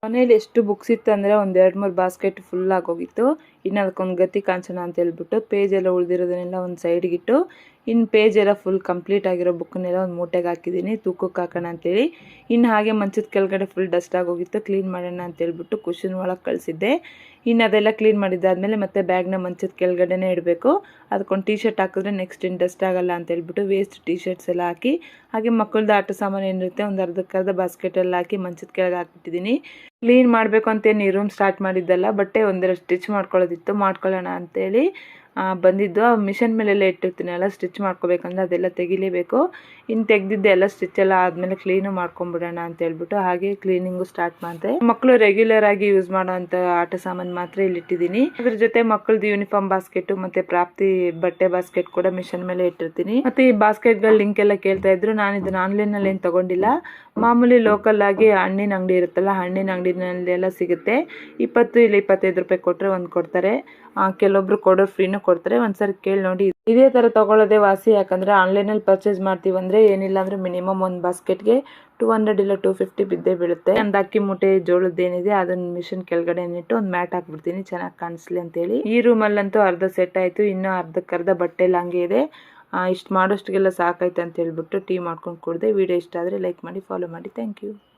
ಮನೇಲಿ ಎಷ್ಟು ಬುಕ್ಸ್ ಇತ್ತು ಅಂದರೆ ಒಂದು 2-3 ಬಾಸ್ಕೆಟ್ ಫುಲ್ ಆಗೋಗಿತ್ತು. ಇನ್ನು ಅದಕ್ಕೊಂದು ಗತಿ ಕಾಣಿಸೋಣ ಅಂತ ಹೇಳ್ಬಿಟ್ಟು ಪೇಜ್ ಎಲ್ಲ ಉಳಿದಿರೋದನ್ನೆಲ್ಲ ಒಂದು ಸೈಡ್ಗಿಟ್ಟು ಇನ್ನು ಪೇಜ್ ಎಲ್ಲ ಫುಲ್ ಕಂಪ್ಲೀಟ್ ಆಗಿರೋ ಬುಕ್ಕನ್ನೆಲ್ಲ ಒಂದು ಮೂಟೆಗೆ ಹಾಕಿದ್ದೀನಿ ತೂಕಕ್ಕೆ ಹಾಕೋಣ ಅಂತೇಳಿ. ಇನ್ನು ಹಾಗೆ ಮಂಚದ ಕೆಳಗಡೆ ಫುಲ್ ಡಸ್ಟ್ ಆಗೋಗಿತ್ತು, ಕ್ಲೀನ್ ಮಾಡೋಣ ಅಂತ ಹೇಳ್ಬಿಟ್ಟು ಕುಷನ್ ಒಳಗೆ ಕಳಿಸಿದ್ದೆ. ಇನ್ನು ಅದೆಲ್ಲ ಕ್ಲೀನ್ ಮಾಡಿದ್ದಾದಮೇಲೆ ಮತ್ತೆ ಬ್ಯಾಗ್ನ ಮಂಚದ ಕೆಳಗಡೆನೇ ಇಡಬೇಕು. ಅದಕ್ಕೊಂದು ಟೀ ಶರ್ಟ್ ಹಾಕಿದ್ರೆ ನೆಕ್ಸ್ಟ್ ಇನ್ನು ಡಸ್ಟ್ ಆಗಲ್ಲ ಅಂತ ಹೇಳ್ಬಿಟ್ಟು ವೇಸ್ಟ್ ಟೀ ಶರ್ಟ್ಸ್ ಎಲ್ಲ ಹಾಕಿ ಹಾಗೆ ಮಕ್ಕಳದ್ದು ಆಟ ಸಾಮಾನು ಏನಿರುತ್ತೆ ಒಂದು ಅರ್ಧಕ್ಕರ್ಧ ಬಾಸ್ಕೆಟಲ್ಲಿ ಹಾಕಿ ಮಂಚದ ಕೆಳಗೆ ಹಾಕಿಟ್ಟಿದ್ದೀನಿ. ಕ್ಲೀನ್ ಮಾಡಬೇಕು ಅಂತೇನು ಈ ರೂಮ್ ಸ್ಟಾರ್ಟ್ ಮಾಡಿದ್ದಲ್ಲ, ಬಟ್ಟೆ ಒಂದೆರಡು ಸ್ಟಿಚ್ ಮಾಡ್ಕೊಳ್ಳೋದಿತ್ತು, ಮಾಡ್ಕೊಳ್ಳೋಣ ಅಂತೇಳಿ ಬಂದಿದ್ದು. ಆ ಮಿಷನ್ ಮೇಲೆಲ್ಲ ಇಟ್ಟಿರ್ತೀನಲ್ಲ ಸ್ಟಿಚ್ ಮಾಡ್ಕೋಬೇಕಂದ್ರೆ ಅದೆಲ್ಲ ತೆಗಿಲೇಬೇಕು. ಇನ್ನು ತೆಗೆದಿದ್ದೆ ಎಲ್ಲ ಸ್ಟಿಚ್ ಎಲ್ಲ ಆದಮೇಲೆ ಕ್ಲೀನು ಮಾಡ್ಕೊಂಬಿಡೋಣ ಅಂತ ಹೇಳ್ಬಿಟ್ಟು ಹಾಗೆ ಕ್ಲೀನಿಂಗು ಸ್ಟಾರ್ಟ್ ಮಾಡಿದೆ. ಮಕ್ಕಳು ರೆಗ್ಯುಲರ್ ಆಗಿ ಯೂಸ್ ಮಾಡೋವಂಥ ಆಟ ಸಾಮಾನು ಮಾತ್ರ ಇಲ್ಲಿ ಇಟ್ಟಿದ್ದೀನಿ. ಅದ್ರ ಜೊತೆ ಮಕ್ಕಳದ್ದು ಯೂನಿಫಾರ್ಮ್ ಬಾಸ್ಕೆಟ್ ಮತ್ತೆ ಪ್ರಾಪ್ತಿ ಬಟ್ಟೆ ಬಾಸ್ಕೆಟ್ ಕೂಡ ಮಿಷನ್ ಮೇಲೆ ಇಟ್ಟಿರ್ತೀನಿ. ಮತ್ತೆ ಈ ಬಾಸ್ಕೆಟ್ಗಳ ಲಿಂಕ್ ಎಲ್ಲ ಕೇಳ್ತಾ ಇದ್ರು. ನಾನು ಇದನ್ನ ಆನ್ಲೈನಲ್ಲಿ ಏನು ತಗೊಂಡಿಲ್ಲ, ಮಾಮೂಲಿ ಲೋಕಲ್ ಆಗಿ ಹಣ್ಣಿನ ಅಂಗಡಿ ಇರುತ್ತಲ್ಲ, ಹಣ್ಣಿನ ಅಂಗಡಿನಲ್ಲಿ ಎಲ್ಲ ಸಿಗುತ್ತೆ. 20 ಇಲ್ಲ 25 ರೂಪಾಯಿ ಕೊಟ್ಟರೆ ಒಂದು ಕೊಡ್ತಾರೆ, ಕೆಲವೊಬ್ರು ಕೊಡೋರು ಫ್ರೀನೂ ಕೊಡ್ತಾರೆ. ಒಂದ್ಸರಿ ಕೇಳಿ ನೋಡಿ. ಇದೇ ಥರ ತೊಗೊಳ್ಳೋದೇ ವಾಸಿ, ಯಾಕಂದರೆ ಆನ್ಲೈನಲ್ಲಿ ಪರ್ಚೇಸ್ ಮಾಡ್ತೀವಿ ಅಂದರೆ ಏನಿಲ್ಲ ಅಂದರೆ ಮಿನಿಮಮ್ ಒಂದು ಬಾಸ್ಕೆಟ್ಗೆ 200 ಇಲ್ಲ 250 ಬಿದ್ದೇ ಬೀಳುತ್ತೆ. ಒಂದು ಅಕ್ಕಿ ಮೂಟೆ ಜೋಳದ್ದೇನಿದೆ ಅದನ್ನ ಮಿಷನ್ ಕೆಳಗಡೆ ಇಟ್ಟು ಒಂದು ಮ್ಯಾಟ್ ಹಾಕ್ಬಿಡ್ತೀನಿ ಚೆನ್ನಾಗಿ ಕಾಣಿಸ್ಲಿ ಅಂತೇಳಿ. ಈ ರೂಮಲ್ಲಂತೂ ಅರ್ಧ ಸೆಟ್ ಆಯಿತು, ಇನ್ನೂ ಅರ್ಧಕ್ಕರ್ಧ ಬಟ್ಟೆ ಎಲ್ಲ ಹಂಗೆ ಇದೆ. ಇಷ್ಟು ಮಾಡೋಷ್ಟಿಗೆಲ್ಲ ಸಾಕಾಯ್ತು ಅಂತ ಹೇಳ್ಬಿಟ್ಟು ಟೀ ಮಾಡ್ಕೊಂಡು ಕುಡಿದೆ. ವಿಡಿಯೋ ಇಷ್ಟ ಆದರೆ ಲೈಕ್ ಮಾಡಿ, ಫಾಲೋ ಮಾಡಿ. Thank you.